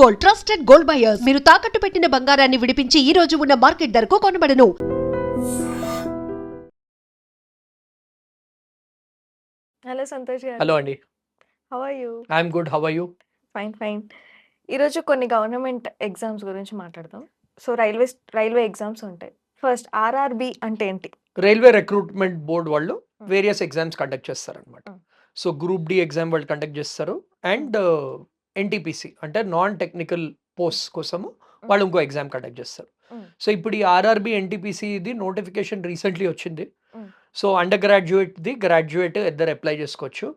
Gold, trusted gold buyers. మీరు తాకట్టు పెట్టిన బంగారాన్ని విడిపించి ఈ రోజు ఉన్న మార్కెట్ ధరకు కొనబడను. హలో సంతోష్ గారు. హలో అండి. How are you? I'm good. How are you? Fine. ఈరోజు కొన్ని గవర్నమెంట్ ఎగ్జామ్స్ గురించి మాట్లాడదాం. సో రైల్వే ఎగ్జామ్స్ ఉంటాయి. ఫస్ట్ ఆర్ఆర్బి అంటే ఏంటి? రైల్వే రిక్రూట్మెంట్ బోర్డ్ వాళ్ళు వేరియస్ ఎగ్జామ్స్ కండక్ట్ చేస్తారనమాట. సో గ్రూప్ డి ఎగ్జామ్ వాళ్ళు కండక్ట్ చేస్తారు అండ్ ఎన్టీపీసీ అంటే నాన్ టెక్నికల్ పోస్ట్ కోసము వాళ్ళు ఇంకో ఎగ్జామ్ కండక్ట్ చేస్తారు. సో ఇప్పుడు ఈ ఆర్ఆర్బి ఎన్టీపీసీ ఇది నోటిఫికేషన్ రీసెంట్లీ వచ్చింది. సో అండర్ గ్రాడ్యుయేట్ ఇద్దరు అప్లై చేసుకోవచ్చు.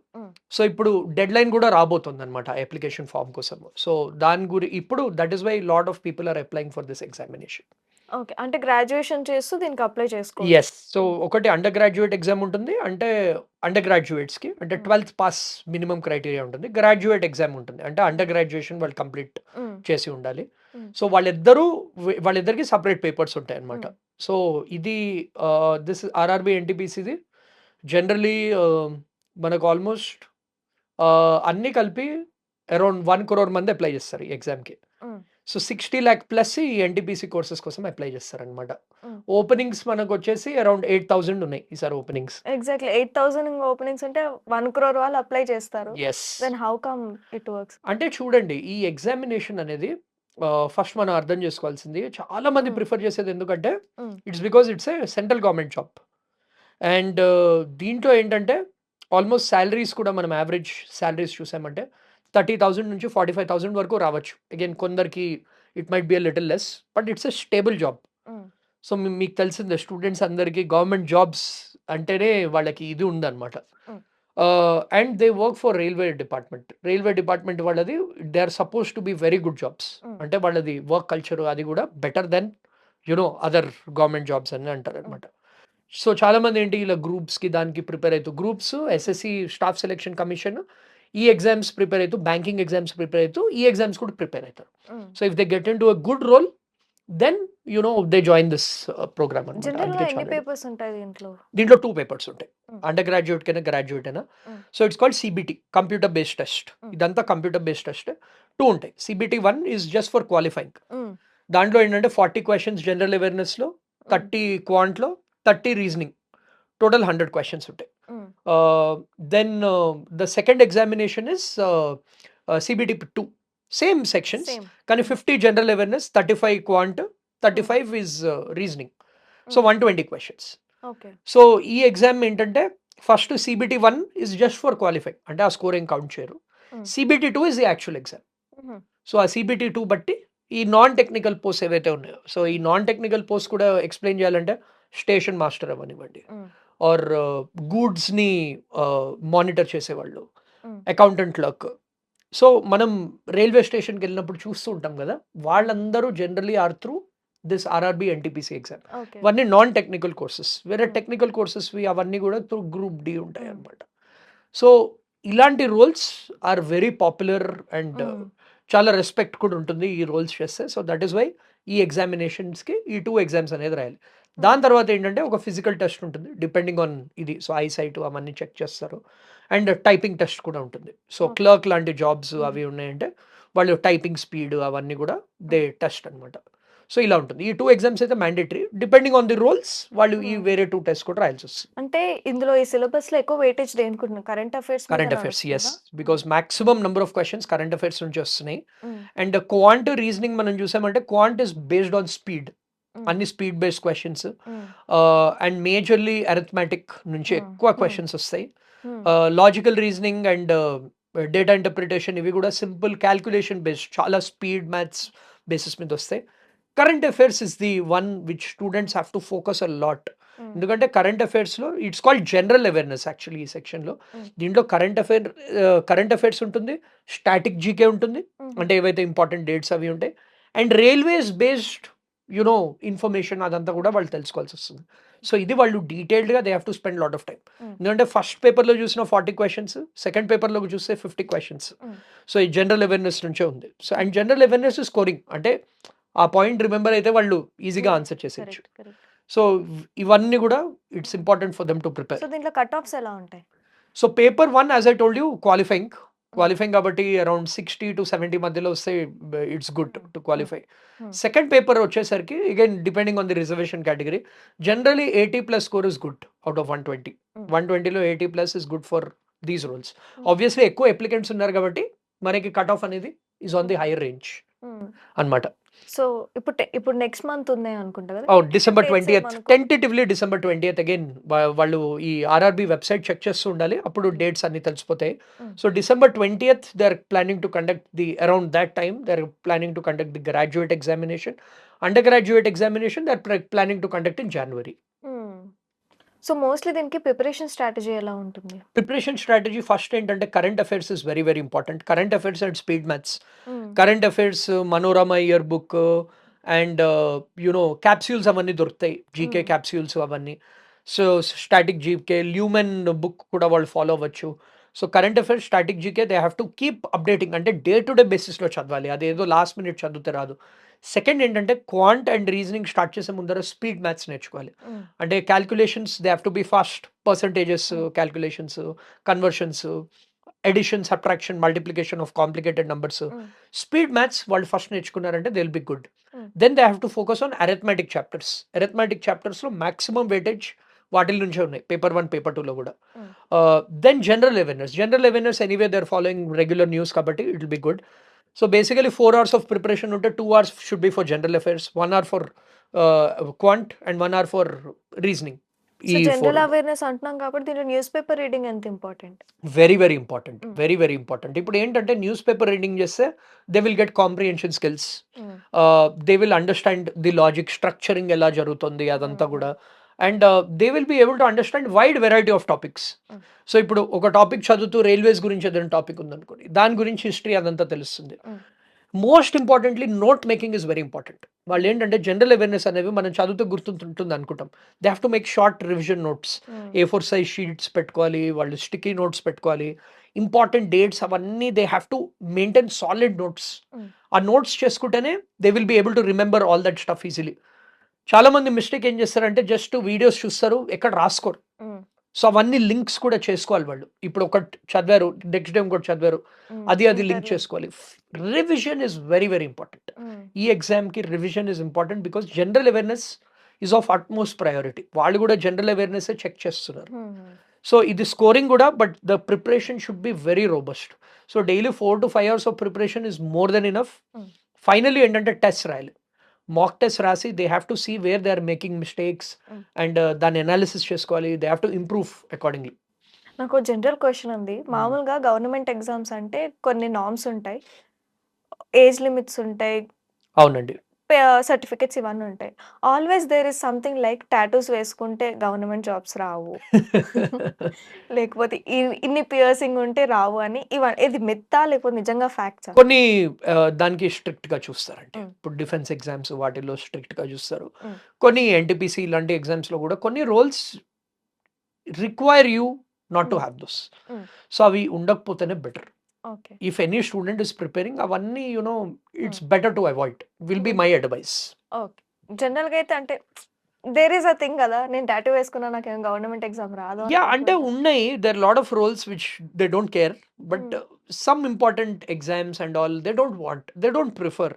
సో ఇప్పుడు డెడ్ లైన్ కూడా రాబోతుంది అనమాట అప్లికేషన్ ఫామ్ కోసం. సో దాని ఇప్పుడు that is why lot of people are applying for this examination. Okay, అంటే గ్రాడ్యుయేషన్ చేస్తూ దీనికి అప్లై చేసుకోవచ్చు. ఎస్. సో ఒకటి అండర్ గ్రాడ్యుయేట్ ఎగ్జామ్ ఉంటుంది, అంటే అండర్ గ్రాడ్యుయేట్స్కి అంటే 12th పాస్ మినిమం క్రైటీరియా ఉంటుంది. గ్రాడ్యుయేట్ ఎగ్జామ్ ఉంటుంది, అంటే అండర్ గ్రాడ్యుయేషన్ వాళ్ళు కంప్లీట్ చేసి ఉండాలి. సో వాళ్ళిద్దరికి సపరేట్ పేపర్స్ ఉంటాయి అనమాట. సో ఇది దిస్ ఆర్ఆర్బి ఎన్టీపీసీది జనరలీ మనకు ఆల్మోస్ట్ అన్నీ కలిపి అరౌండ్ 1 crore మంది అప్లై చేస్తారు ఈ ఎగ్జామ్కి. సో 60 lakh ప్లస్ ఈ ఎన్టీపీసీ కోర్సెస్ కోసం అప్లై చేస్తారనమాట. ఓపెనింగ్స్ మనకు వచ్చేసి అరౌండ్ 8,000 ఉన్నాయి ఈసారి ఓపెనింగ్స్. ఎగ్జాక్ట్లీ 8,000 ఓపెనింగ్స్ అంటే 1 crore వాళ్ళు అప్లై చేస్తారు. Yes. Then how come it works? అంటే చూడండి, ఈ ఎగ్జామినేషన్ అనేది ఫస్ట్ మనం అర్థం చేసుకోవాల్సింది, చాలా మంది ప్రిఫర్ చేసేది ఎందుకంటే it's because it's a central government job. And దీంట్లో ఏంటంటే ఆల్మోస్ట్ శాలరీస్ కూడా మనం యావరేజ్ శాలరీస్ చూసామంటే 30,000 నుంచి 45,000 వరకు రావచ్చు. అగైన్ కొందరికి it might be a little less, but it's a stable job. So మీకు తెలిసిందే స్టూడెంట్స్ అందరికీ గవర్నమెంట్ జాబ్స్ అంటేనే వాళ్ళకి ఇది ఉందన్నమాట. And they work for railway department వాళ్ళది they are suppose to be very good jobs. అంటే వాళ్ళది వర్క్ కల్చర్ అది కూడా better than other government jobs అని అంటారు అనమాట. సో చాలామంది ఏంటి ఇలా గ్రూప్స్కి దానికి ప్రిపేర్ అవుతూ, groups SSC staff selection commission ఈ ఎగ్జామ్స్ ప్రిపేర్ అవుతూ, బ్యాంకింగ్ ఎగ్జామ్స్ ప్రిపేర్ అవుతూ ఈ ఎగ్జామ్స్ కూడా ప్రిపేర్ అవుతారు. So if they get into a good role then they join this programme అనమాట. జనరల్గా ఎన్ని పేపర్స్ ఉంటాయి దీంట్లో 2 పేపర్స్ ఉంటాయి, అండర్ గ్రాడ్యుయేట్ కైనా గ్రాడ్యుయేట్ అయినా. So it's called CBT, computer based test. ఇదంతా కంప్యూటర్ బేస్డ్ టెస్ట్. 2 ఉంటాయి. CBT 1 is just for qualifying. దాంట్లో ఏంటంటే 40 క్వశ్చన్స్ జనరల్ అవేర్నెస్లో, 30 క్వాంట్లో, 30 రీజనింగ్, టోటల్ 100 క్వశ్చన్స్ ఉంటాయి. Then the second examination is CBT 2, same sections, కానీ 50 general awareness, 35 quant, 35 is reasoning. So 120 questions. Okay. So ఈ exam ఏంటంటే first CBT 1 is just for qualifying, అంటే ఆ స్కోరింగ్ కౌంట్ చేయరు. CBT 2 is the actual exam. So ఆ CBT 2 బట్టి ఈ non technical post ఏవైతే ఉన్నాయో, సో ఈ నాన్ టెక్నికల్ పోస్ట్ కూడా ఎక్స్ప్లెయిన్ చేయాలంటే స్టేషన్ మాస్టర్ అవనివ్వండి, ఆర్ గూడ్స్ని మానిటర్ చేసేవాళ్ళు, అకౌంటెంట్ క్లర్క్. సో మనం రైల్వే స్టేషన్కి వెళ్ళినప్పుడు చూస్తూ ఉంటాం కదా, వాళ్ళందరూ generally are through this RRB NTPC exam. అవన్నీ నాన్ టెక్నికల్ కోర్సెస్. వేరే టెక్నికల్ కోర్సెస్ అవన్నీ కూడా త్రూ గ్రూప్ డి ఉంటాయి అన్నమాట. సో ఇలాంటి roles are very popular and చాలా రెస్పెక్ట్ కూడా ఉంటుంది ఈ రోల్స్ చేస్తే. సో దట్ ఈస్ వై ఈ ఎగ్జామినేషన్స్కి ఈ 2 ఎగ్జామ్స్ అనేది రాయాలి. దాని తర్వాత ఏంటంటే ఒక ఫిజికల్ టెస్ట్ ఉంటుంది డిపెండింగ్ ఆన్ ఇది. సో ఐసైట్ అవన్నీ చెక్ చేస్తారు. అండ్ టైపింగ్ టెస్ట్ కూడా ఉంటుంది. సో క్లర్క్ లాంటి జాబ్స్ అవి ఉన్నాయంటే వాళ్ళు టైపింగ్ స్పీడ్ అవన్నీ కూడా దే టెస్ట్ అనమాట. సో ఇలా ఉంటుంది. ఈ 2 ఎగ్జామ్స్ అయితే mandatory. Depending on the roles వాళ్ళు ఈ వేరే 2 టెస్ట్ కూడా రాయాల్సి వస్తుంది. అంటే ఇందులో ఈ సిలబస్ లో ఎక్కువ వెయిటేజ్ దేనికుంటున్నారు? Current affairs. Yes, because maximum number of questions current affairs నుంచి వస్తున్నాయి. అండ్ క్వాంట్ రీజనింగ్ మనం చూసామంటే quant is based on speed, అన్ని speed based questions. And majorly arithmetic నుంచి ఎక్కువ క్వశ్చన్స్ వస్తాయి. Logical reasoning and data interpretation ఇవి కూడా సింపుల్ క్యాల్కులేషన్ బేస్డ్, చాలా స్పీడ్ మ్యాథ్స్ బేసిస్ మీద వస్తాయి. Current affairs is the one which students have to focus a lot. ఎందుకంటే కరెంట్ అఫైర్స్లో it's called general awareness actually ఈ సెక్షన్లో. దీంట్లో కరెంట్ అఫైర్స్ ఉంటుంది, స్టాటిక్ జీకే ఉంటుంది, అంటే ఏవైతే ఇంపార్టెంట్ డేట్స్ అవి ఉంటాయి, అండ్ రైల్వేస్ బేస్డ్ ఇన్ఫర్మేషన్ అదంతా కూడా వాళ్ళు తెలుసుకోవాల్సి వస్తుంది. సో ఇది వాళ్ళు డీటెయిల్డ్గా they have to spend lot of time. ఎందుకంటే ఫస్ట్ పేపర్లో చూసిన 40 క్వశ్చన్స్, సెకండ్ పేపర్లో చూస్తే 50 క్వశ్చన్స్. సో ఈ జనరల్ అవేర్నెస్ నుంచే ఉంది. So and general awareness scoring, అంటే ఆ పాయింట్ రిమెంబర్ అయితే వాళ్ళు ఈజీగా ఆన్సర్ చేసేయచ్చు. సో ఇవన్నీ కూడా it's important for them to prepare. So దీంట్లో కట్ ఆఫ్స్ ఎలా ఉంటాయి? So paper 1 as I told you qualifying, qualifying కాబట్టి అరౌండ్ 60 to 70 మధ్యలో వస్తే it's good to qualify. Hmm. Second paper వచ్చేసరికి again depending on the reservation category generally 80+ score is good out of 120. 120లో 80+ is good for these roles. Obviously ఎక్కువ applicants ఉన్నారు కాబట్టి మనకి cut off అనేది is on the higher range అన్నమాట. So ఇప్పుడు next month ఉన్నాయి అనుకుంటా కదా. డిసెంబర్ dates 20th ఏమనుకో- టెంటేటివ్లీ డిసెంబర్ 20th అగైన్ వాళ్ళు ఈ ఆర్ఆర్బి వెబ్సైట్ చెక్ చేస్తూ ఉండాలి, అప్పుడు డేట్స్ అన్ని తెలిసిపోతాయి. So December 20th they are planning to conduct the around that time they are planning to conduct the graduate examination. Undergraduate examination they are planning to conduct in January. So mostly దీనికి preparation strategy ఎలా ఉంటుంది? Preparation strategy first ఏంటంటే current affairs is very very important. Current affairs and speed maths. Current affairs Manorama year book and capsules అవన్నీ దొరుకుతాయి, GK capsules అవన్నీ. So static GK lumen book కూడా వాళ్ళు follow అవ్వచ్చు. So current affairs static GK they have to keep updating, అంటే day to day బేసిస్లో చదవాలి, అదేదో లాస్ట్ మినిట్ చదివితే రాదు. సెకండ్ ఏంటంటే క్వాంట్ అండ్ రీజనింగ్ స్టార్ట్ చేసే ముందర స్పీడ్ మ్యాథ్స్ నేర్చుకోవాలి. అంటే calculations they have to be fast, percentages calculations, conversions, addition, subtraction, multiplication of complicated numbers. Speed maths వాళ్ళు ఫస్ట్ నేర్చుకున్నారంటే they will be good. Then they have to focus on arithmetic chapters. Arithmetic చాప్టర్స్లో maximum weightage వాటిల్ నుంచే ఉన్నాయి, paper 1 paper 2లో కూడా. Then general awareness anyway they are following regular news కాబట్టి it will be good. So basically 4 hours of preparation ఉంటే 2 hours should be for general affairs, 1 hour for quant and 1 hour for reasoning. So general awareness అంటున్నాం కాబట్టి దీంట్లో news paper reading ఎంత important? Very very important, very very important. ఇప్పుడు ఏంటంటే news paper reading చేస్తే they will get comprehension skills, they will understand the logic, structuring ఎలా జరుగుతుంది అదంతా కూడా. And they will be able to understand wide variety of topics. So ఇప్పుడు ఒక topic చదువుతూ రైల్వేస్ గురించి ఏదైనా టాపిక్ ఉందనుకోండి, దాని గురించి హిస్టరీ అదంతా తెలుస్తుంది. Most importantly note making is very important. వాళ్ళు ఏంటంటే జనరల్ అవేర్నెస్ అనేవి మనం చదువుతూ గుర్తుంటుంది అనుకుంటాం, they have to make short revision notes, A4 size sheets పెట్టుకోవాలి, వాళ్ళు స్టిక్కీ నోట్స్ పెట్టుకోవాలి, ఇంపార్టెంట్ డేట్స్ అవన్నీ they have to maintain solid notes. ఆ నోట్స్ చేసుకుంటేనే they will be able to remember all that stuff easily. చాలా మంది mistake ఏం చేస్తారంటే జస్ట్ వీడియోస్ చూస్తారు, ఎక్కడ రాసుకోరు. సో అవన్నీ లింక్స్ కూడా చేసుకోవాలి వాళ్ళు. ఇప్పుడు ఒకటి చదివారు, నెక్స్ట్ డే ఇంకోటి చదివారు, అది లింక్ చేసుకోవాలి. Revision is very very important. ఈ ఎగ్జామ్కి revision is important because general awareness is of utmost priority. వాళ్ళు కూడా జనరల్ అవేర్నెస్ చెక్ చేస్తున్నారు. సో ఇది స్కోరింగ్ కూడా, but the preparation should be very robust. So daily 4 to 5 hours of preparation is more than enough. Finally ఏంటంటే test రాయాలి, mock test రాసి they have to see where they are making mistakes and దాన్ని analysis చేసుకోవాలి, they have to improve accordingly. నాకు general question ఉంది. మామూలుగా government exams అంటే కొన్ని నార్మ్స్ ఉంటాయి, ఏజ్ లిమిట్స్ ఉంటాయి, అవునండి. సర్టిఫికెట్స్ ఇవన్నీ ఉంటాయి. Always there is something like tattoos వేసుకుంటే గవర్నమెంట్ జాబ్స్ రావు, లేకపోతే ఇన్ని పియర్సింగ్ ఉంటే రావు అని. ఇది మిత్తా లేకపోతే నిజంగా ఫ్యాక్ట్స్? కొన్ని దానికి స్ట్రిక్ట్ గా చూస్తారండి. ఇప్పుడు డిఫెన్స్ ఎగ్జామ్స్ వాటిల్లో స్ట్రిక్ట్ గా చూస్తారు. కొన్ని ఎన్టీపీసీ ఇలాంటి ఎగ్జామ్స్ లో కూడా కొన్ని roles require you not to have those. So అవి ఉండకపోతేనే better. Okay. If any student is preparing అవన్నీ it's better to avoid, will be my advice. Okay. జనరల్గా అయితే అంటే దేర్ ఈస్ అ థింగ్ కదా, నేను టాటూ వేసుకున్నా నాకేం గవర్నమెంట్ ఎగ్జామ్ రాదు యా అంటే ఉన్నాయి, there lot of roles which they don't care, but some important exams and all they don't want, they don't prefer.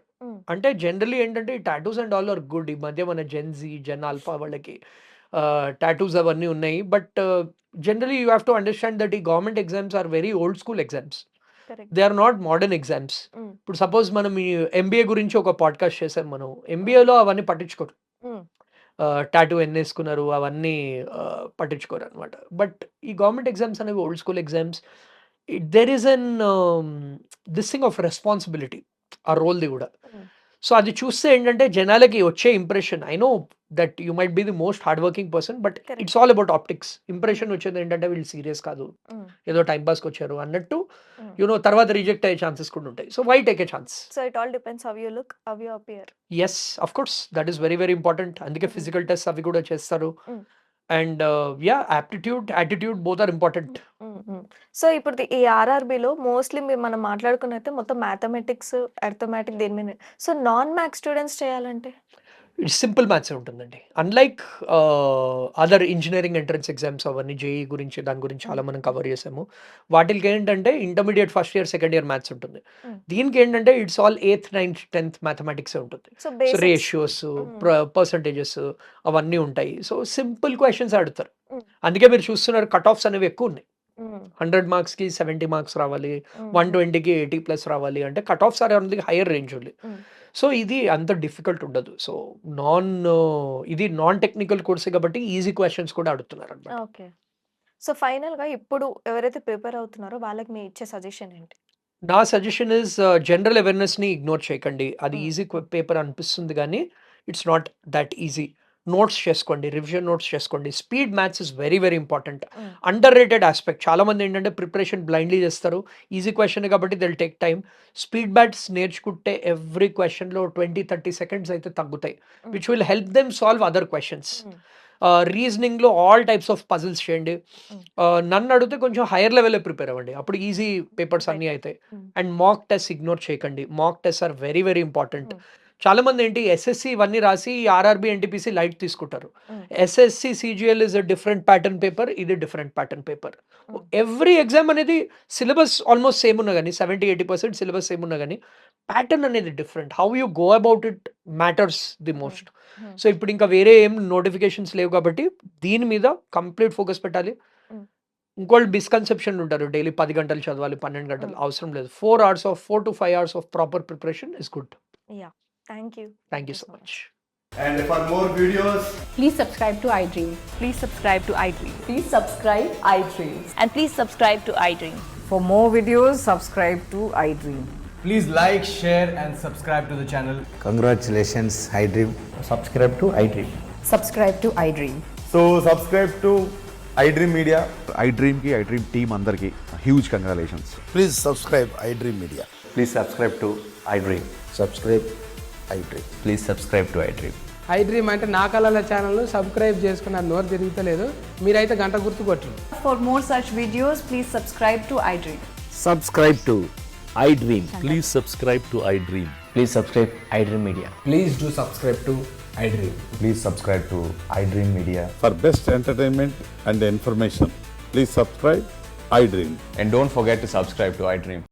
అంటే జనరలీ ఏంటంటే tattoos and all are good. ఈ మధ్య మన జెన్ ఆల్ఫా వాళ్ళకి tattoos అవన్నీ ఉన్నాయి, but generally you have to understand that ఈ government exams are very old school exams, they are not modern exams. ఇప్పుడు సపోజ్ మనం ఈ ఎంబీఏ గురించి ఒక పాడ్కాస్ట్ చేసాం, మనం ఎంబీఏలో అవన్నీ పట్టించుకోరు, టాటూ ఎన్ని వేసుకున్నారు అవన్నీ పట్టించుకోరు అనమాట. బట్ ఈ గవర్నమెంట్ ఎగ్జామ్స్ అనేవి old school exams, there is an this thing of responsibility ఆ రోల్ది కూడా. సో అది చూస్తే ఏంటంటే జనాలకి వచ్చే impression, I know that you might be the most hard working person, but it's all about optics. Impression వచ్చేది ఏంటంటే వీళ్ళు సీరియస్ కాదు, ఏదో టైం పాస్కి వచ్చారు అన్నట్టు, తర్వాత రిజెక్ట్ అయ్యే ఛాన్సెస్ కూడా ఉంటాయి. So why take a chance? So it all depends how you look, how you appear. Yes of course, that is very very important. అందుకే ఫిజికల్ టెస్ట్ అవి కూడా చేస్తారు. And attitude both are important. So ఇప్పుడు ఈ ఆర్ఆర్బిలో mostly మనం మాట్లాడుకున్నైతే మొత్తం mathematics, arithmetic దీని మీద. సో నాన్ మ్యాథ్స్ స్టూడెంట్స్ చేయాలంటే సింపుల్ మ్యాథ్స్ ఉంటుందండి. Unlike other engineering entrance exams అవన్నీ జేఈ గురించి దాని గురించి చాలా మనం కవర్ చేసాము. వాటికి ఏంటంటే intermediate first year, second year maths ఉంటుంది. దీనికి ఏంటంటే it's all 8th, 9th, 10th mathematics ఉంటుంది. So so basics ratios, percentages అవన్నీ ఉంటాయి. సో సింపుల్ క్వశ్చన్స్ అడుగుతారు. అందుకే మీరు చూస్తున్నారు కట్ ఆఫ్స్ అనేవి ఎక్కువ ఉన్నాయి. 100 మార్క్స్కి 70 మార్క్స్ రావాలి, 120కి 80+ రావాలి అంటే cut offs are only higher range only. So ఇది అంత డిఫికల్ట్ ఉండదు. సో ఇది నాన్ టెక్నికల్ కోర్సే కాబట్టి ఈజీ క్వశ్చన్స్ కూడా అడుగుతున్నారు అనమాట. ఓకే. సో ఫైనల్‌గా ఇప్పుడు ఎవరైతే ప్రిపేర్ అవుతున్నారో వాళ్ళకి మీ ఇచ్చే సజెషన్ ఏంటి? నా సజెషన్ ఇస్ జనరల్ అవేర్నెస్ని ఇగ్నోర్ చేయకండి. అది ఈజీ పేపర్ అనిపిస్తుంది కానీ it's not that easy. Notes చేసుకోండి, రివిజన్ నోట్స్ చేసుకోండి. Speed maths is very very important. Underrated aspect. చాలామంది ఏంటంటే ప్రిపరేషన్ బ్లైండ్లీ చేస్తారు. ఈజీ క్వశ్చన్ కాబట్టి they'll take time. Speed maths నేర్చుకుంటే ఎవ్రీ క్వశ్చన్లో 20-30 సెకండ్స్ అయితే తగ్గుతాయి, which will help them solve other questions. రీజనింగ్లో ఆల్ టైప్స్ ఆఫ్ పజిల్స్ చేయండి. నన్ను అడిగితే కొంచెం హైయర్ లెవెల్లో ప్రిపేర్ అవ్వండి, అప్పుడు ఈజీ పేపర్స్ అన్నీ అవుతాయి. అండ్ మాక్ టెస్ట్ ఇగ్నోర్ చేయకండి. Mock test are very very important. చాలా మంది ఏంటి ఎస్ఎస్సి ఇవన్నీ రాసి ఆర్ఆర్బి, ఎన్టీపీసీ లైట్ తీసుకుంటారు. SSC CGL is a different pattern paper, ఇది different pattern paper. Every exam అనేది సిలబస్ ఆల్మోస్ట్ సేమ్ ఉన్నా కానీ 70-80% సిలబస్ సేమ్ ఉన్నా కానీ ప్యాటర్న్ అనేది different. How you go about it matters the most. So ఇప్పుడు ఇంకా వేరే ఏం నోటిఫికేషన్స్ లేవు కాబట్టి దీని మీద కంప్లీట్ ఫోకస్ పెట్టాలి. ఇంకోళ్ళు మిస్కన్సెప్షన్ ఉంటారు, డైలీ 10 గంటలు చదవాలి, 12 గంటలు అవసరం లేదు. 4 to 5 hours of proper preparation is good. Yeah! Thank you. Thank you so much. And for more videos, Please subscribe to iDream. Please subscribe to iDream. Please subscribe iDream. And please subscribe to iDream. For more videos, subscribe to iDream. please like, share, and subscribe to the channel. Congratulations, iDream. Subscribe to iDream. Subscribe to iDream. So subscribe to iDream Media. iDream team అందరికి huge congratulations. Please subscribe iDream Media. Please subscribe to iDream. Subscribe iDream. Please subscribe to iDream. iDream అంటే నా కళల channel subscribe చేసుకున్న నోరు తిరుగుతలేదు, మీరైతే గంట గుర్తు కొట్టండి. For more such videos, please subscribe to iDream. Subscribe to iDream. Please subscribe to iDream. Please subscribe iDream Media. Please do subscribe to iDream. Please subscribe to iDream Media. For best entertainment and information, please subscribe iDream. And don't forget to subscribe to iDream.